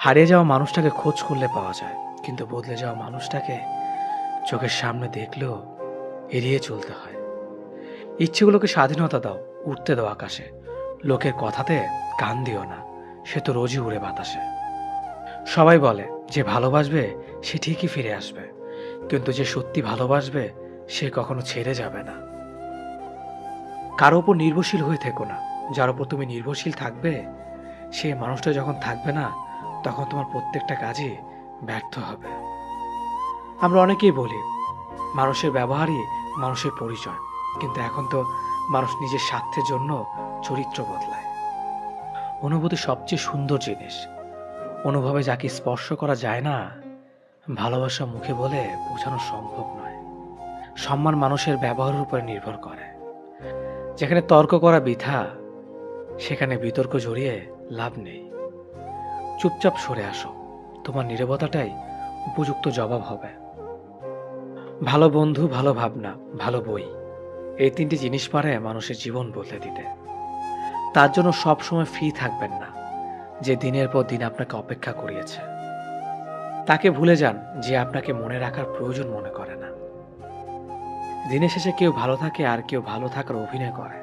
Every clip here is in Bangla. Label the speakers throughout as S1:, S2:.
S1: হারিয়ে যাওয়া মানুষটাকে খোঁজ করলে পাওয়া যায়, কিন্তু বদলে যাওয়া মানুষটাকে চোখের সামনে দেখলেও এড়িয়ে চলতে হয়। ইচ্ছেগুলোকে স্বাধীনতা দাও, উঠতে দাও আকাশে। লোকের কথাতে কান দিও না, সে তো রোজই উড়ে বাতাসে। সবাই বলে যে ভালোবাসবে সে ঠিকই ফিরে আসবে, কিন্তু যে সত্যি ভালোবাসবে সে কখনো ছেড়ে যাবে না। কারো ওপর নির্ভরশীল হয়ে থেকো না। যার ওপর তুমি নির্ভরশীল থাকবে সে মানুষটা যখন থাকবে না, তখন তোমার প্রত্যেকটা কাজই ব্যর্থ হবে। আমরা অনেকেই বলি মানুষের ব্যবহারই মানুষের পরিচয়, কিন্তু এখন তো মানুষ নিজের স্বার্থের জন্য চরিত্র বদলায়। অনুভূতি সবচেয়ে সুন্দর জিনিস। অনুভবে যাকে স্পর্শ করা যায় না, ভালোবাসা মুখে বলে বোঝানো সম্ভব নয়। সম্মান মানুষের ব্যবহারের উপরে নির্ভর করে। যেখানে তর্ক করা বৃথা, সেখানে বিতর্ক জড়িয়ে লাভ নেই। চুপচাপ সরে আসো, তোমার নীরবতাটাই উপযুক্ত জবাব হবে। ভালো বন্ধু, ভালো ভাবনা, ভালো বই, এই তিনটি জিনিস পারে মানুষের জীবন বদলে দিতে। তার জন্য সবসময় ফ্রি থাকবেন না যে দিনের পর দিন আপনাকে অপেক্ষা করিয়েছে। তাকে ভুলে যান যে আপনাকে মনে রাখার প্রয়োজন মনে করে না। দিনের শেষে কেউ ভালো থাকে আর কেউ ভালো থাকার অভিনয় করে।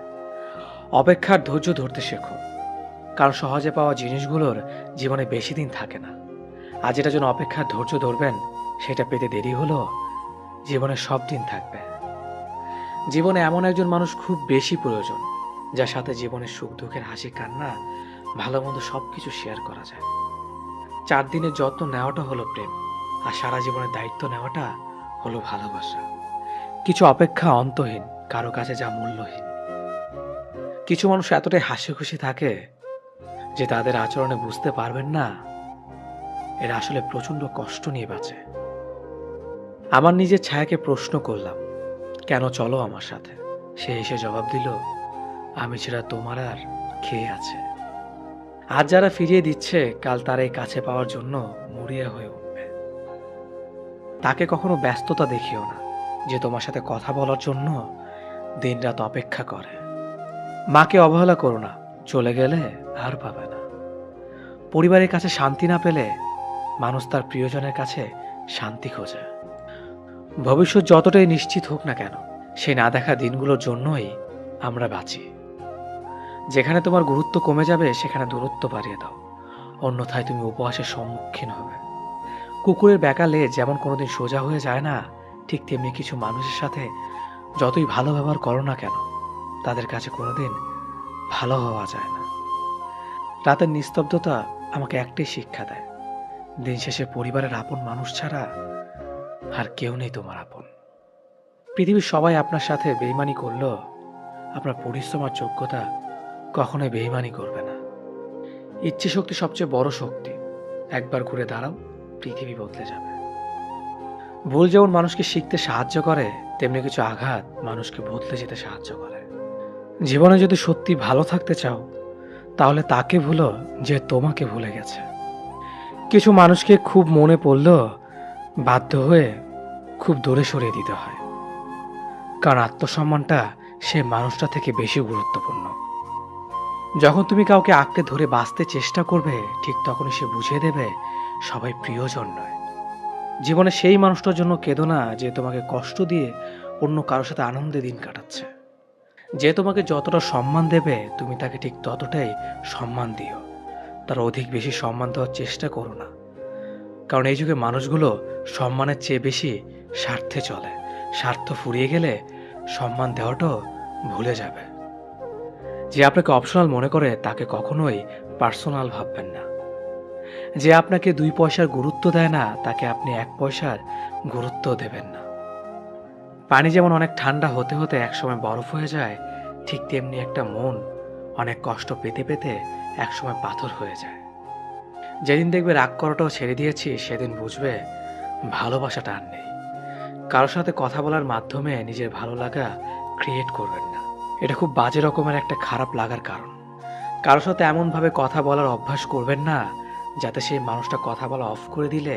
S1: অপেক্ষার ধৈর্য ধরতে শেখো, কারণ সহজে পাওয়া জিনিসগুলোর জীবনে বেশি দিন থাকে না। আর যেটার জন্য অপেক্ষার ধৈর্য ধরবেন সেটা পেতে দেরি হলো জীবনে সব দিন থাকবে। জীবনে এমন একজন মানুষ খুব বেশি প্রয়োজন, যার সাথে জীবনের সুখ দুঃখের হাসি কান্না ভালো মন্দ সবকিছু শেয়ার করা যায়। 4 দিনের যত্ন নেওয়াটা হলো প্রেম, আর সারা জীবনের দায়িত্ব নেওয়াটা হলো ভালোবাসা। কিছু অপেক্ষা অন্তহীন, কারো কাছে যা মূল্যহীন। কিছু মানুষ এতটাই হাসি খুশি থাকে যে তাদের আচরণে বুঝতে পারবেন না এরা আসলে প্রচন্ড কষ্ট নিয়ে বাঁচে। আমার নিজের ছায়াকে প্রশ্ন করলাম, কেন চলো আমার সাথে? সে এসে জবাব দিল, আমি ছাড়া তোমার আর কে আছে? আজ যারা ফিরিয়ে দিচ্ছে, কাল তারাই কাছে পাওয়ার জন্য মরিয়া হয়ে উঠবে। তাকে কখনো ব্যস্ততা দেখিও না, যে তোমার সাথে কথা বলার জন্য দিনরাত অপেক্ষা করে। মাকে অবহেলা করো না, চলে গেলে আর পাবে না। পরিবারের কাছে শান্তি না পেলে মানুষ তার প্রিয়জনের কাছে শান্তি খোঁজে। ভবিষ্যৎ যতটাই নিশ্চিত হোক না কেন, সেই না দেখা দিনগুলোর জন্যই আমরা বাঁচি। যেখানে তোমার গুরুত্ব কমে যাবে সেখানে দূরত্ব বাড়িয়ে দাও, অন্যথায় তুমি উপহাসের সম্মুখীন হবে। কুকুরের বেঁকা লেজ যেমন কোনোদিন সোজা হয়ে যায় না, ঠিক তেমনি কিছু মানুষের সাথে যতই ভালো ব্যবহার করো না কেন, তাদের কাছে কোনোদিন ভালো হওয়া যায় না। রাতের নিস্তব্ধতা আমাকে একটাই শিক্ষা দেয়, দিন শেষে পরিবারের আপন মানুষ ছাড়া আর কেউ নেই তোমার আপন। পৃথিবীর সবাই আপনার সাথে বেইমানি করলেও আপনার পরিশ্রম আর যোগ্যতা কখনোই বেইমানি করবে না। ইচ্ছে শক্তি সবচেয়ে বড় শক্তি। একবার ঘুরে দাঁড়াও, পৃথিবী বদলে যাবে। ভুল যেমন মানুষকে শিখতে সাহায্য করে, তেমনি কিছু আঘাত মানুষকে বদলে যেতে সাহায্য করে। জীবনে যদি সত্যি ভালো থাকতে চাও, তাহলে তাকে ভুলো যে তোমাকে ভুলে গেছে। কিছু মানুষকে খুব মনে পড়লেও বাধ্য হয়ে খুব দূরে সরিয়ে দিতে হয়, কারণ আত্মসম্মানটা সে মানুষটা থেকে বেশি গুরুত্বপূর্ণ। যখন তুমি কাউকে আঁকড়ে ধরে বাঁচতে চেষ্টা করবে, ঠিক তখনই সে বুঝিয়ে দেবে সবাই প্রিয়জন নয়। জীবনে সেই মানুষটার জন্য কেঁদো না যে তোমাকে কষ্ট দিয়ে অন্য কারোর সাথে আনন্দে দিন কাটাচ্ছে। যে তোমাকে যতটা সম্মান দেবে, তুমি তাকে ঠিক ততটাই সম্মান দিও। তার অধিক বেশি সম্মান দেওয়ার চেষ্টা করো না, কারণ এই যুগে মানুষগুলো সম্মানের চেয়ে বেশি স্বার্থে চলে। স্বার্থ ফুরিয়ে গেলে সম্মান দেওয়াটাও ভুলে যাবে। যে আপনাকে অপশনাল মনে করে তাকে কখনোই পার্সোনাল ভাববেন না। যে আপনাকে 2 পয়সার গুরুত্ব দেয় না, তাকে আপনি 1 পয়সার গুরুত্ব দেবেন না। পানি যেমন অনেক ঠান্ডা হতে হতে একসময় বরফ হয়ে যায়, ঠিক তেমনি একটা মন অনেক কষ্ট পেতে পেতে একসময় পাথর হয়ে যায়। যেদিন দেখবে রাগ করাটাও ছেড়ে দিয়েছি, সেদিন বুঝবে ভালোবাসাটা আর নেই। কারোর সাথে কথা বলার মাধ্যমে নিজের ভালো লাগা ক্রিয়েট করবেন না, এটা খুব বাজে রকমের একটা খারাপ লাগার কারণ। কারোর সাথে এমনভাবে কথা বলার অভ্যাস করবেন না যাতে সেই মানুষটা কথা বলা অফ করে দিলে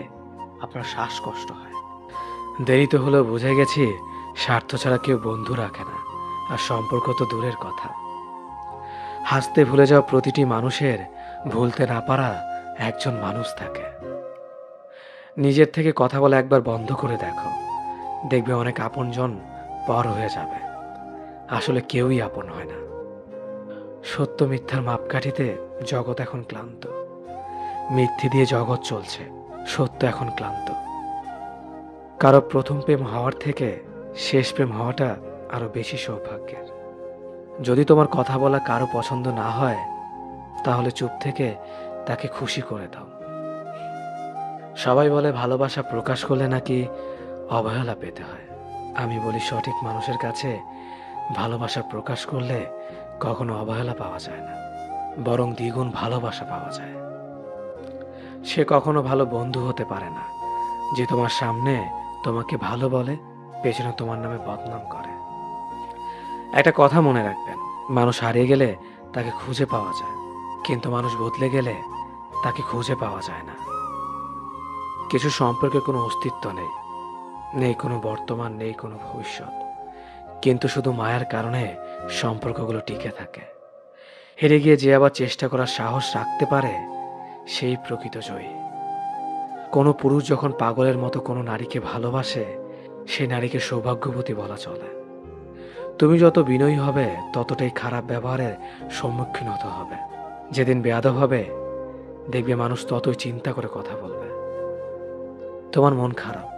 S1: আপনার শ্বাসকষ্ট হয়। দেরিতে হলেও বুঝে গেছি স্বার্থ ছাড়া কেউ বন্ধু রাখে না, আর সম্পর্ক তো দূরের কথা। হাসতে ভুলে যাওয়া প্রতিটি মানুষের ভুলতে না পারা একজন মানুষ থাকে। নিজের থেকে কথা বলা একবার বন্ধ করে দেখো, দেখবে অনেক আপনজন পর হয়ে যাবে। আসলে কেউই আপন হয় না। সত্য মিথ্যার মাপকাঠিতে জগৎ এখন ক্লান্ত। মিথ্যে দিয়ে জগৎ চলছে, সত্য এখন ক্লান্ত। কারো প্রথম প্রেম হওয়ার থেকে শেষ প্রেম হওয়াটা আরো বেশি সৌভাগ্যের। যদি তোমার কথা বলা কারো পছন্দ না হয়, তাহলে চুপ থেকে তাকে খুশি করে দাও। সবাই বলে ভালোবাসা প্রকাশ করলে নাকি অবহেলা পেতে হয়। আমি বলি সঠিক মানুষের কাছে ভালোবাসা প্রকাশ করলে কখনো অবহেলা পাওয়া যায় না, বরং দ্বিগুণ ভালোবাসা পাওয়া যায়। সে কখনো ভালো বন্ধু হতে পারে না যে তোমার সামনে তোমাকে ভালো বলে, পেছনে তোমার নামে বদনাম করে। একটা কথা মনে রাখবেন, মানুষ হারিয়ে গেলে তাকে খুঁজে পাওয়া যায়, কিন্তু মানুষ বদলে গেলে তাকে খুঁজে পাওয়া যায় না। কিছু সম্পর্কে কোনো অস্তিত্ব নেই, নেই কোনো বর্তমান, নেই কোনো ভবিষ্যৎ, কিন্তু শুধু মায়ার কারণে সম্পর্কগুলো টিকে থাকে। হেরে গিয়ে যে আবার চেষ্টা করার সাহস রাখতে পারে, সেই প্রকৃত জয়ী। কোনো পুরুষ যখন পাগলের মতো কোনো নারীকে ভালোবাসে, সেই নারীকে সৌভাগ্যবতী বলা চলে। তুমি যত বিনয়ী হবে, ততটাই খারাপ ব্যবহারের সম্মুখীন হতে হবে। যেদিন বেয়াদব হবে, দেখবে মানুষ ততই চিন্তা করে কথা বলবে। তোমার মন খারাপ,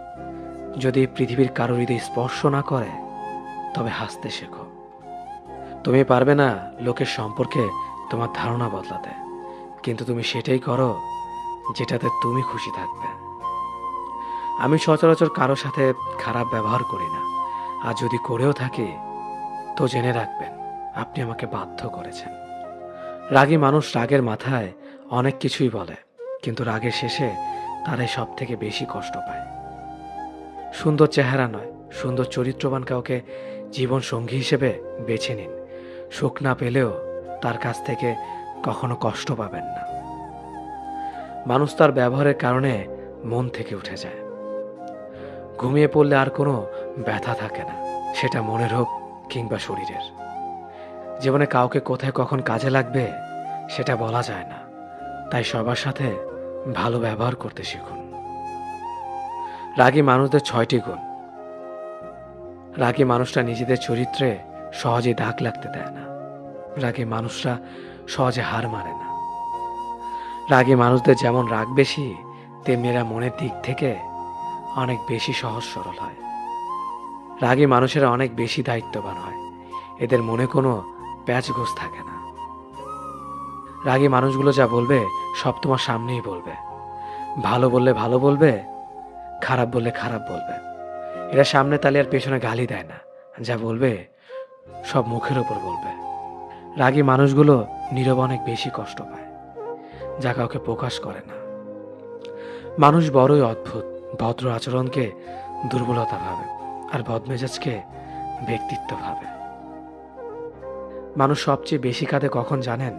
S1: যদি পৃথিবীর কারো হৃদয় স্পর্শ না করে, তবে হাসতে শেখো। তুমি পারবে না লোকের সম্পর্কে তোমার ধারণা বদলাতে, কিন্তু তুমি সেটাই করো যেটাতে তুমি খুশি থাকবে। আমি সচরাচর কারো সাথে খারাপ ব্যবহার করি না, আর যদি করেও থাকি তো জেনে রাখবেন আপনি আমাকে বাধ্য করেছেন। রাগী মানুষ রাগের মাথায় অনেক কিছুই বলে, কিন্তু রাগের শেষে তারাই সব থেকে বেশি কষ্ট পায়। সুন্দর চেহারা নয়, সুন্দর চরিত্রবান কাউকে জীবন সঙ্গী হিসেবে বেছে নিন। সুখ না পেলেও তার কাছ থেকে কখনো কষ্ট পাবেন না। মানুষ তার ব্যবহারের কারণে মন থেকে উঠে যায়। ঘুমিয়ে পড়লে আর কোনো ব্যথা থাকে না, সেটা মনের হোক কিংবা শরীরের। জীবনে কাউকে কোথায় কখন কাজে লাগবে সেটা বলা যায় না, তাই সবার সাথে ভালো ব্যবহার করতে শিখুন। রাগী মানুষদের 6টি গুণ। রাগী মানুষরা নিজেদের চরিত্রে সহজে দাগ লাগতে দেয় না। রাগী মানুষরা সহজে হার মানে না। রাগী মানুষদের যেমন রাগ বেশি, তেমনি এরা মনের দিক থেকে অনেক বেশি সহজ সরল হয়। রাগী মানুষেরা অনেক বেশি দায়িত্ববান হয়, এদের মনে কোনো প্যাচগোছ থাকে না। রাগী মানুষগুলো যা বলবে সব তোমার সামনেই বলবে। ভালো বললে ভালো বলবে, খারাপ বললে খারাপ বলবে। এরা সামনে তালে আর পেছনে গালি দেয় না, যা বলবে সব মুখের ওপর বলবে। রাগী মানুষগুলো নীরবে অনেক বেশি কষ্ট পায়, যা কাউকে প্রকাশ করে না। মানুষ বড়ই অদ্ভুত, ভদ্র আচরণকে দুর্বলতা ভাবে, আর বদমেজাজকে ব্যক্তিত্ব ভাবে। মানুষ সবচেয়ে বেশি কাঁদে কখন জানেন?